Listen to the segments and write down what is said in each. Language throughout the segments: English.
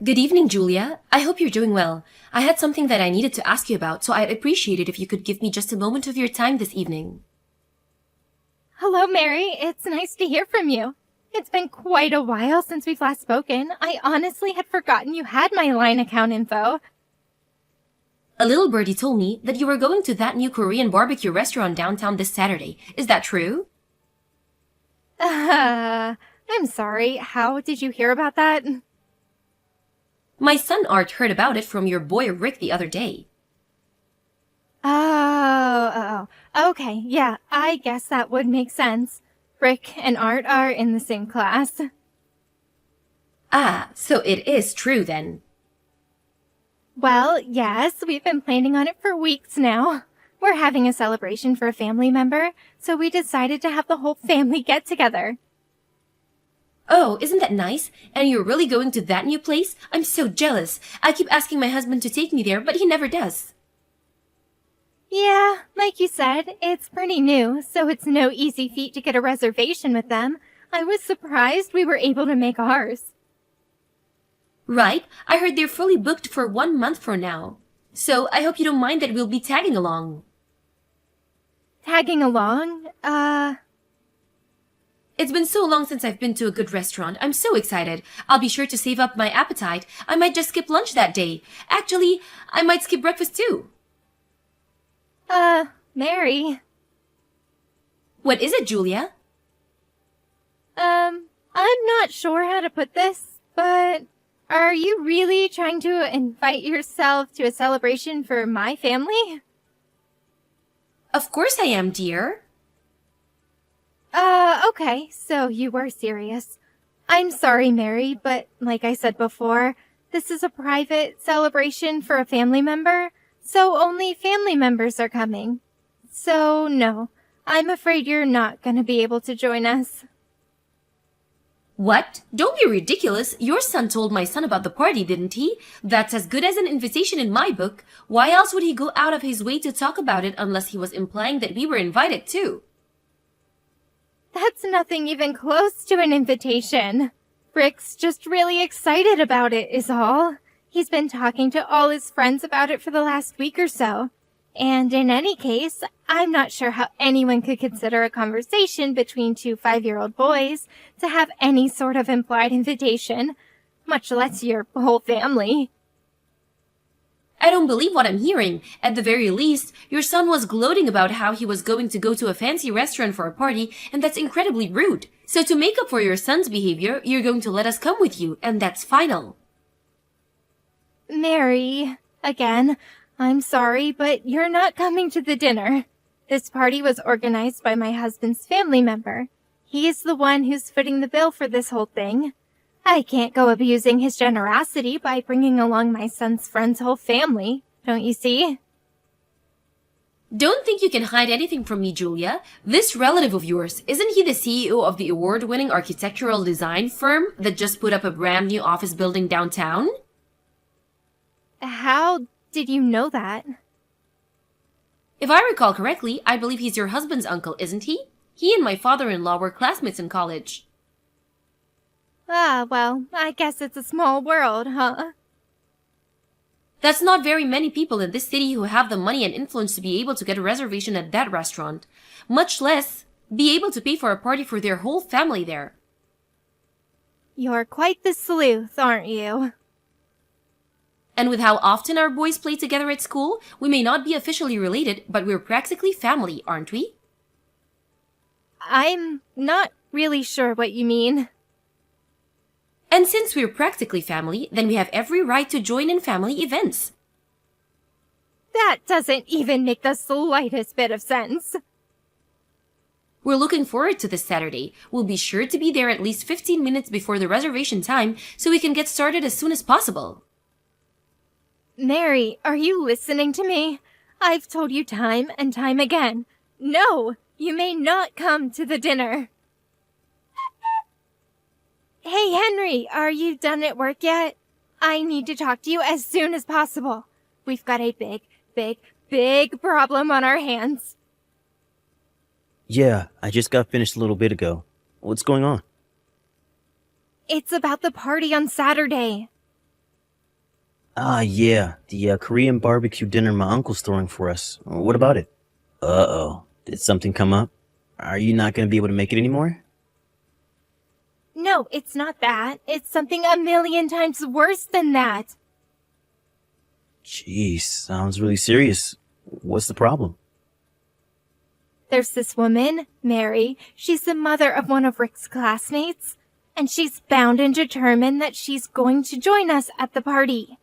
Good evening, Julia. I hope you're doing well. I had something that I needed to ask you about, so I'd appreciate it if you could give me just a moment of your time this evening. Hello, Mary. It's nice to hear from you. It's been quite a while since we've last spoken. I honestly had forgotten you had my line account info. A little birdie told me that you were going to that new Korean barbecue restaurant downtown this Saturday. Is that true? I'm sorry. How did you hear about that? My son Art heard about it from your boy Rick the other day. Okay, yeah, I guess that would make sense. Rick and Art are in the same class. Ah, so it is true then. Well, yes, we've been planning on it for weeks now. We're having a celebration for a family member, so we decided to have the whole family get together. Oh, isn't that nice? And you're really going to that new place? I'm so jealous. I keep asking my husband to take me there, but he never does. Yeah, like you said, it's pretty new, so it's no easy feat to get a reservation with them. I was surprised we were able to make ours. Right, I heard they're fully booked for 1 month from now. So I hope you don't mind that we'll be tagging along. Tagging along? It's been so long since I've been to a good restaurant. I'm so excited. I'll be sure to save up my appetite. I might just skip lunch that day. Actually, I might skip breakfast too. Mary. What is it, Julia? I'm not sure how to put this, but are you really trying to invite yourself to a celebration for my family? Of course I am, dear. Okay, so you were serious. I'm sorry, Mary, but like I said before, this is a private celebration for a family member, so only family members are coming. So, no, I'm afraid you're not going to be able to join us. What? Don't be ridiculous. Your son told my son about the party, didn't he? That's as good as an invitation in my book. Why else would he go out of his way to talk about it unless he was implying that we were invited too? That's nothing even close to an invitation. Rick's just really excited about it, is all. He's been talking to all his friends about it for the last week or so. And in any case, I'm not sure how anyone could consider a conversation between two 5-year-old boys to have any sort of implied invitation, much less your whole family. I don't believe what I'm hearing. At the very least, your son was gloating about how he was going to go to a fancy restaurant for a party, and that's incredibly rude. So to make up for your son's behavior, you're going to let us come with you, and that's final. Mary, again, I'm sorry, but you're not coming to the dinner. This party was organized by my husband's family member. He's the one who's footing the bill for this whole thing. I can't go abusing his generosity by bringing along my son's friend's whole family, don't you see? Don't think you can hide anything from me, Julia. This relative of yours, isn't he the CEO of the award-winning architectural design firm that just put up a brand new office building downtown? How did you know that? If I recall correctly, I believe he's your husband's uncle, isn't he? He and my father-in-law were classmates in college. Ah, well, I guess it's a small world, huh? That's not very many people in this city who have the money and influence to be able to get a reservation at that restaurant, much less be able to pay for a party for their whole family there. You're quite the sleuth, aren't you? And with how often our boys play together at school, we may not be officially related, but we're practically family, aren't we? I'm not really sure what you mean. And since we're practically family, then we have every right to join in family events. That doesn't even make the slightest bit of sense. We're looking forward to this Saturday. We'll be sure to be there at least 15 minutes before the reservation time so we can get started as soon as possible. Mary, are you listening to me? I've told you time and time again. No, you may not come to the dinner. Hey, Henry, are you done at work yet? I need to talk to you as soon as possible. We've got a big problem on our hands. Yeah, I just got finished a little bit ago. What's going on? It's about the party on Saturday. Yeah, the Korean barbecue dinner my uncle's throwing for us. What about it? Uh-oh. Did something come up? Are you not going to be able to make it anymore? No, it's not that. It's something a million times worse than that. Jeez, sounds really serious. What's the problem? There's this woman, Mary. She's the mother of one of Rick's classmates, and she's bound and determined that she's going to join us at the party.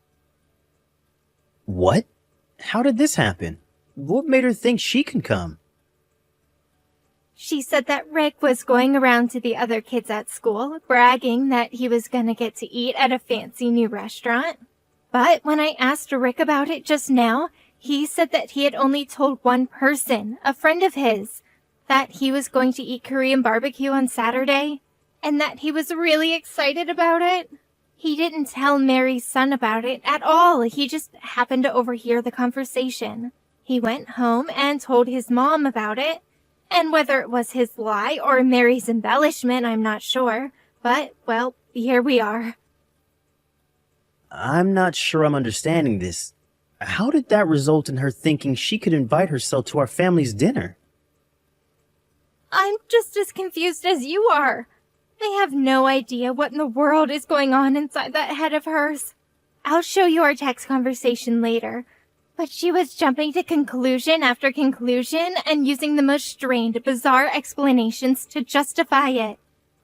What? How did this happen? What made her think she can come? She said that Rick was going around to the other kids at school, bragging that he was going to get to eat at a fancy new restaurant. But when I asked Rick about it just now, he said that he had only told one person, a friend of his, that he was going to eat Korean barbecue on Saturday, and that he was really excited about it. He didn't tell Mary's son about it at all. He just happened to overhear the conversation. He went home and told his mom about it, and whether it was his lie or Mary's embellishment, I'm not sure. But, well, here we are. I'm not sure I'm understanding this. How did that result in her thinking she could invite herself to our family's dinner? I'm just as confused as you are. I have no idea what in the world is going on inside that head of hers. I'll show you our text conversation later. But she was jumping to conclusion after conclusion and using the most strained, bizarre explanations to justify it.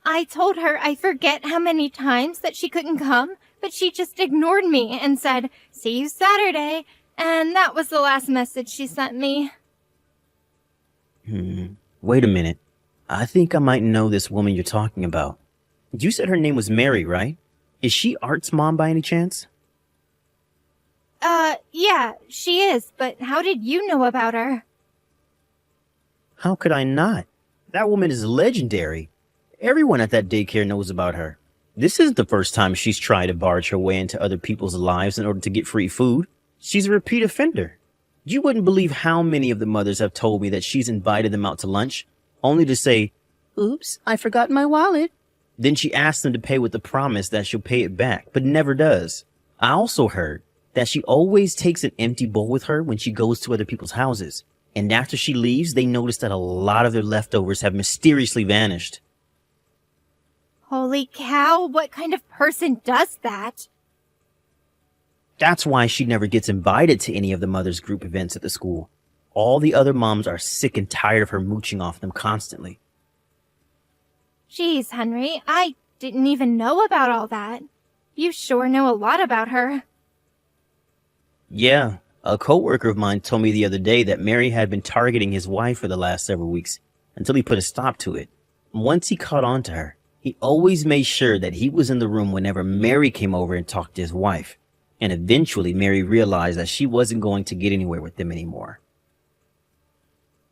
I told her I forget how many times that she couldn't come, but she just ignored me and said, "See you Saturday," and that was the last message she sent me. Wait a minute. I think I might know this woman you're talking about. You said her name was Mary, right? Is she Art's mom by any chance? Yeah, she is, but how did you know about her? How could I not? That woman is legendary. Everyone at that daycare knows about her. This isn't the first time she's tried to barge her way into other people's lives in order to get free food. She's a repeat offender. You wouldn't believe how many of the mothers have told me that she's invited them out to lunch, only to say, "Oops, I forgot my wallet." Then she asks them to pay with the promise that she'll pay it back, but never does. I also heard that she always takes an empty bowl with her when she goes to other people's houses. And after she leaves, they notice that a lot of their leftovers have mysteriously vanished. Holy cow, what kind of person does that? That's why she never gets invited to any of the mothers' group events at the school. All the other moms are sick and tired of her mooching off them constantly. Jeez, Henry, I didn't even know about all that. You sure know a lot about her. Yeah, a coworker of mine told me the other day that Mary had been targeting his wife for the last several weeks until he put a stop to it. Once he caught on to her, he always made sure that he was in the room whenever Mary came over and talked to his wife. And eventually Mary realized that she wasn't going to get anywhere with them anymore.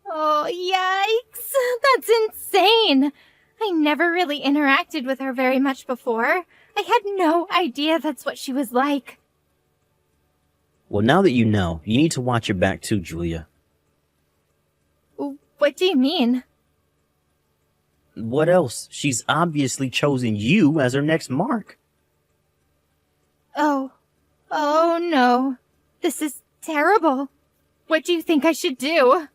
Oh, yikes! That's insane! I never really interacted with her very much before. I had no idea that's what she was like. Well, now that you know, you need to watch your back too, Julia. What do you mean? What else? She's obviously chosen you as her next mark. Oh no. This is terrible. What do you think I should do?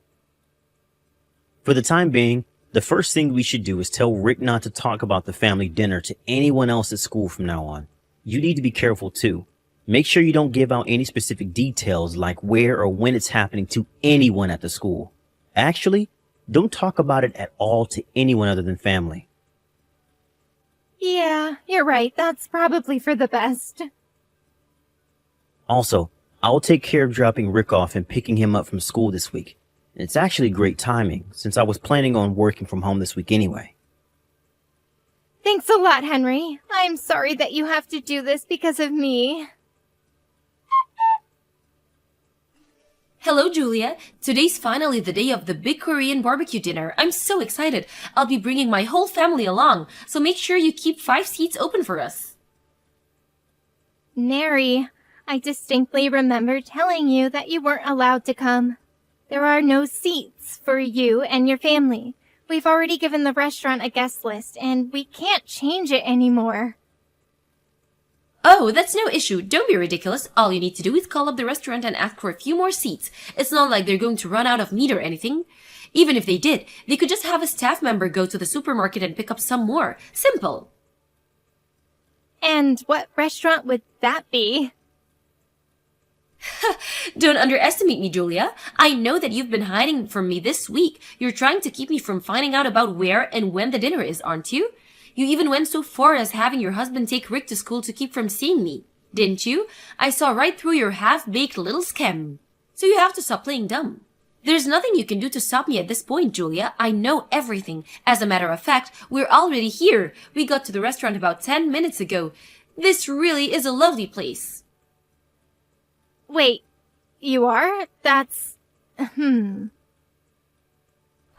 For the time being, the first thing we should do is tell Rick not to talk about the family dinner to anyone else at school from now on. You need to be careful too. Make sure you don't give out any specific details like where or when it's happening to anyone at the school. Actually, don't talk about it at all to anyone other than family. Yeah, you're right. That's probably for the best. Also, I'll take care of dropping Rick off and picking him up from school this week. It's actually great timing, since I was planning on working from home this week anyway. Thanks a lot, Henry. I'm sorry that you have to do this because of me. Hello, Julia. Today's finally the day of the big Korean barbecue dinner. I'm so excited. I'll be bringing my whole family along, so make sure you keep 5 seats open for us. Mary, I distinctly remember telling you that you weren't allowed to come. There are no seats for you and your family. We've already given the restaurant a guest list, and we can't change it anymore. Oh, that's no issue. Don't be ridiculous. All you need to do is call up the restaurant and ask for a few more seats. It's not like they're going to run out of meat or anything. Even if they did, they could just have a staff member go to the supermarket and pick up some more. Simple. And what restaurant would that be? Don't underestimate me, Julia. I know that you've been hiding from me this week. You're trying to keep me from finding out about where and when the dinner is, aren't you? You even went so far as having your husband take Rick to school to keep from seeing me, didn't you? I saw right through your half-baked little scam. So you have to stop playing dumb. There's nothing you can do to stop me at this point, Julia. I know everything. As a matter of fact, we're already here. We got to the restaurant about 10 minutes ago. This really is a lovely place. Wait, you are? That's... I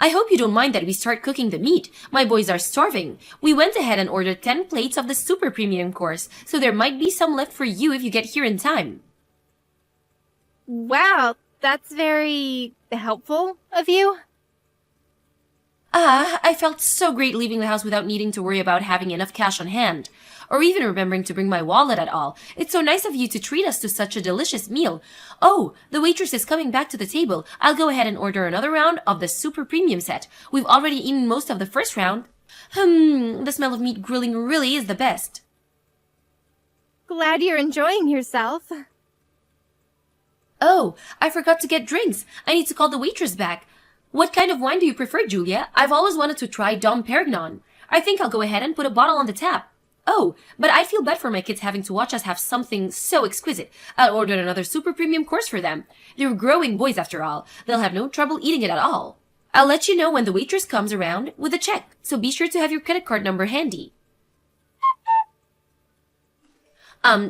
hope you don't mind that we start cooking the meat. My boys are starving. We went ahead and ordered 10 plates of the super premium course, so there might be some left for you if you get here in time. Wow, that's very helpful of you. I felt so great leaving the house without needing to worry about having enough cash on hand, or even remembering to bring my wallet at all. It's so nice of you to treat us to such a delicious meal. Oh, the waitress is coming back to the table. I'll go ahead and order another round of the super premium set. We've already eaten most of the first round. The smell of meat grilling really is the best. Glad you're enjoying yourself. Oh, I forgot to get drinks. I need to call the waitress back. What kind of wine do you prefer, Julia? I've always wanted to try Dom Perignon. I think I'll go ahead and put a bottle on the tap. Oh, but I feel bad for my kids having to watch us have something so exquisite. I'll order another super premium course for them. They're growing boys after all. They'll have no trouble eating it at all. I'll let you know when the waitress comes around with a check, so be sure to have your credit card number handy.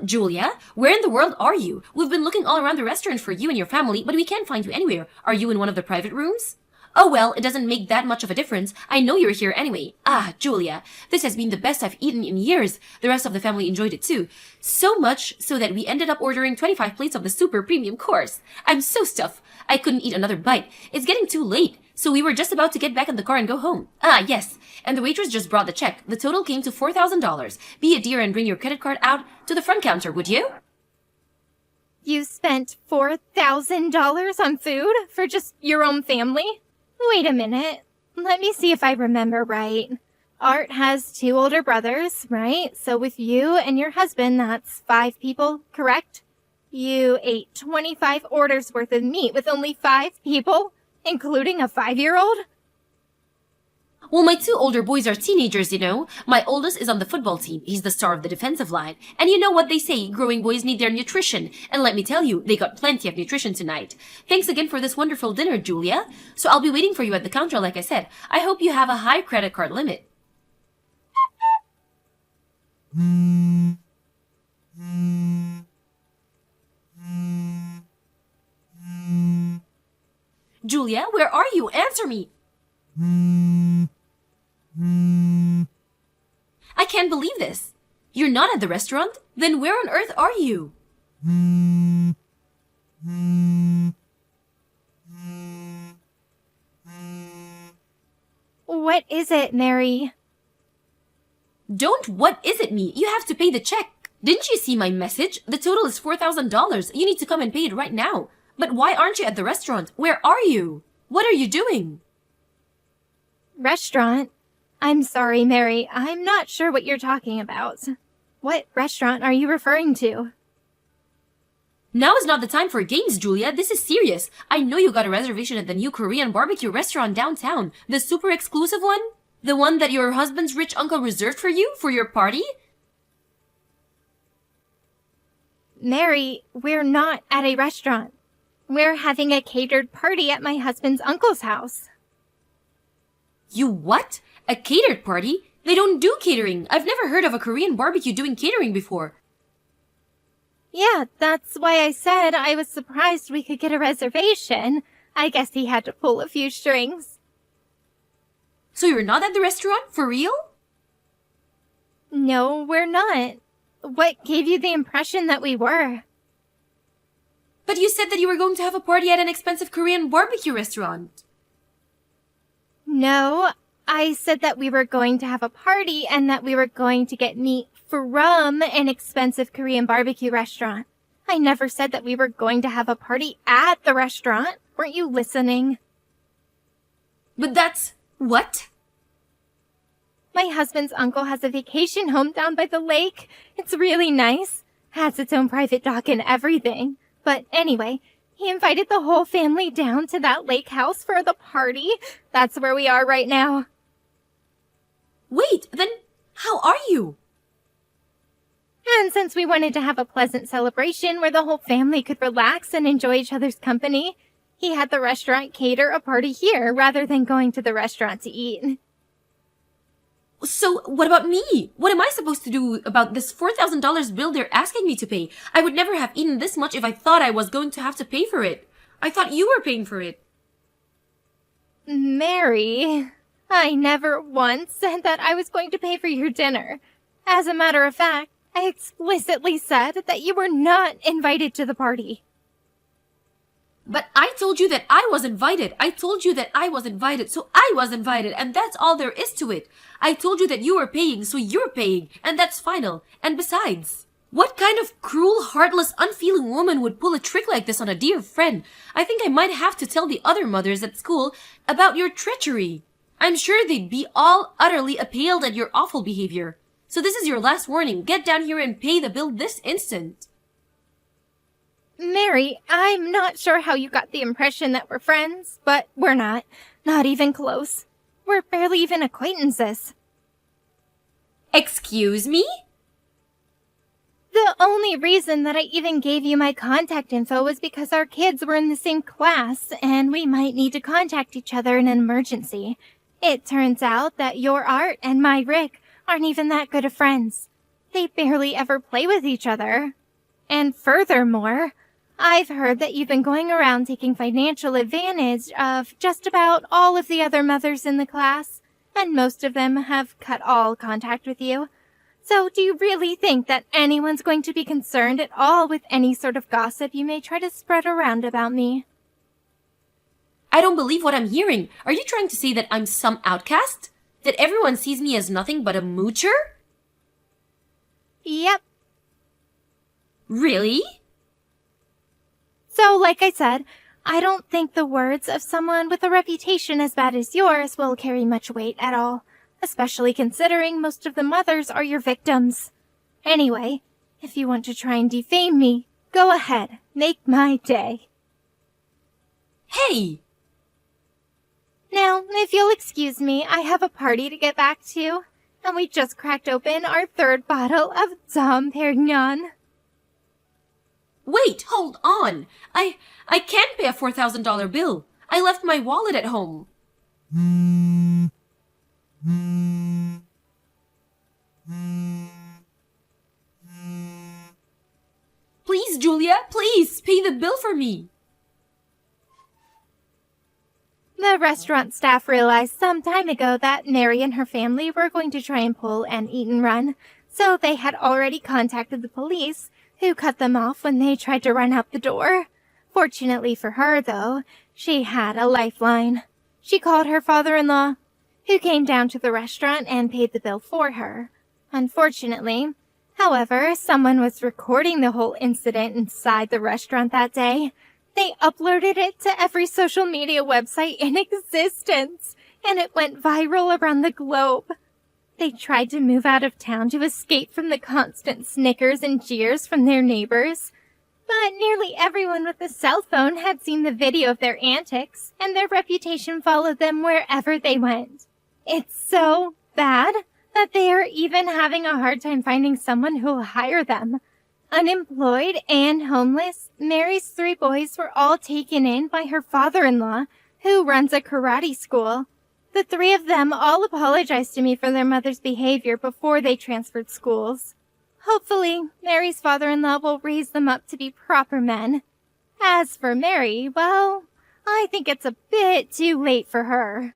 Julia, where in the world are you? We've been looking all around the restaurant for you and your family, but we can't find you anywhere. Are you in one of the private rooms? Oh well, it doesn't make that much of a difference. I know you're here anyway. Julia, this has been the best I've eaten in years. The rest of the family enjoyed it too. So much so that we ended up ordering 25 plates of the super premium course. I'm so stuffed. I couldn't eat another bite. It's getting too late. So we were just about to get back in the car and go home. Yes. And the waitress just brought the check. The total came to $4,000. Be a dear and bring your credit card out to the front counter, would you? You spent $4,000 on food for just your own family? Wait a minute. Let me see if I remember right. Art has 2 older brothers, right? So with you and your husband, that's 5 people, correct? You ate 25 orders worth of meat with only 5 people, including a 5-year-old? Well, my 2 older boys are teenagers, you know. My oldest is on the football team. He's the star of the defensive line. And you know what they say, growing boys need their nutrition. And let me tell you, they got plenty of nutrition tonight. Thanks again for this wonderful dinner, Julia. So I'll be waiting for you at the counter, like I said. I hope you have a high credit card limit. Julia, where are you? Answer me. I can't believe this. You're not at the restaurant? Then where on earth are you? What is it, Mary? Don't what is it me? You have to pay the check. Didn't you see my message? The total is $4,000. You need to come and pay it right now. But why aren't you at the restaurant? Where are you? What are you doing? Restaurant? I'm sorry, Mary. I'm not sure what you're talking about. What restaurant are you referring to? Now is not the time for games, Julia. This is serious. I know you got a reservation at the new Korean barbecue restaurant downtown. The super exclusive one? The one that your husband's rich uncle reserved for you for your party? Mary, we're not at a restaurant. We're having a catered party at my husband's uncle's house. You what? A catered party? They don't do catering. I've never heard of a Korean barbecue doing catering before. Yeah, that's why I said I was surprised we could get a reservation. I guess he had to pull a few strings. So you're not at the restaurant? For real? No, we're not. What gave you the impression that we were? But you said that you were going to have a party at an expensive Korean barbecue restaurant. No, I said that we were going to have a party and that we were going to get meat from an expensive Korean barbecue restaurant. I never said that we were going to have a party at the restaurant. Weren't you listening? But that's... what? My husband's uncle has a vacation home down by the lake. It's really nice. Has its own private dock and everything. But anyway, he invited the whole family down to that lake house for the party. That's where we are right now. Wait, then how are you? And since we wanted to have a pleasant celebration where the whole family could relax and enjoy each other's company, he had the restaurant cater a party here rather than going to the restaurant to eat. So, what about me? What am I supposed to do about this $4,000 bill they're asking me to pay? I would never have eaten this much if I thought I was going to have to pay for it. I thought you were paying for it. Mary, I never once said that I was going to pay for your dinner. As a matter of fact, I explicitly said that you were not invited to the party. But I told you that I was invited. I told you that I was invited, so I was invited, and that's all there is to it. I told you that you were paying, so you're paying, and that's final. And besides, what kind of cruel, heartless, unfeeling woman would pull a trick like this on a dear friend? I think I might have to tell the other mothers at school about your treachery. I'm sure they'd be all utterly appalled at your awful behavior. So this is your last warning. Get down here and pay the bill this instant. Mary, I'm not sure how you got the impression that we're friends, but we're not. Not even close. We're barely even acquaintances. Excuse me? The only reason that I even gave you my contact info was because our kids were in the same class and we might need to contact each other in an emergency. It turns out that your Art and my Rick aren't even that good of friends. They barely ever play with each other. And furthermore, I've heard that you've been going around taking financial advantage of just about all of the other mothers in the class, and most of them have cut all contact with you. So do you really think that anyone's going to be concerned at all with any sort of gossip you may try to spread around about me? I don't believe what I'm hearing. Are you trying to say that I'm some outcast? That everyone sees me as nothing but a moocher? Yep. Really? So, like I said, I don't think the words of someone with a reputation as bad as yours will carry much weight at all, especially considering most of the mothers are your victims. Anyway, if you want to try and defame me, go ahead, make my day. Hey! Now, if you'll excuse me, I have a party to get back to, and we just cracked open our third bottle of Dom Perignon. Wait, hold on. I can't pay a $4,000 bill. I left my wallet at home. Please, Julia, please, pay the bill for me. The restaurant staff realized some time ago that Mary and her family were going to try and pull an eat and run, so they had already contacted the police, who cut them off when they tried to run out the door. Fortunately for her, though, she had a lifeline. She called her father-in-law, who came down to the restaurant and paid the bill for her. Unfortunately, however, someone was recording the whole incident inside the restaurant that day. They uploaded it to every social media website in existence, and it went viral around the globe. They tried to move out of town to escape from the constant snickers and jeers from their neighbors. But nearly everyone with a cell phone had seen the video of their antics, and their reputation followed them wherever they went. It's so bad that they are even having a hard time finding someone who will hire them. Unemployed and homeless, Mary's 3 boys were all taken in by her father-in-law, who runs a karate school. The 3 of them all apologized to me for their mother's behavior before they transferred schools. Hopefully, Mary's father-in-law will raise them up to be proper men. As for Mary, well, I think it's a bit too late for her.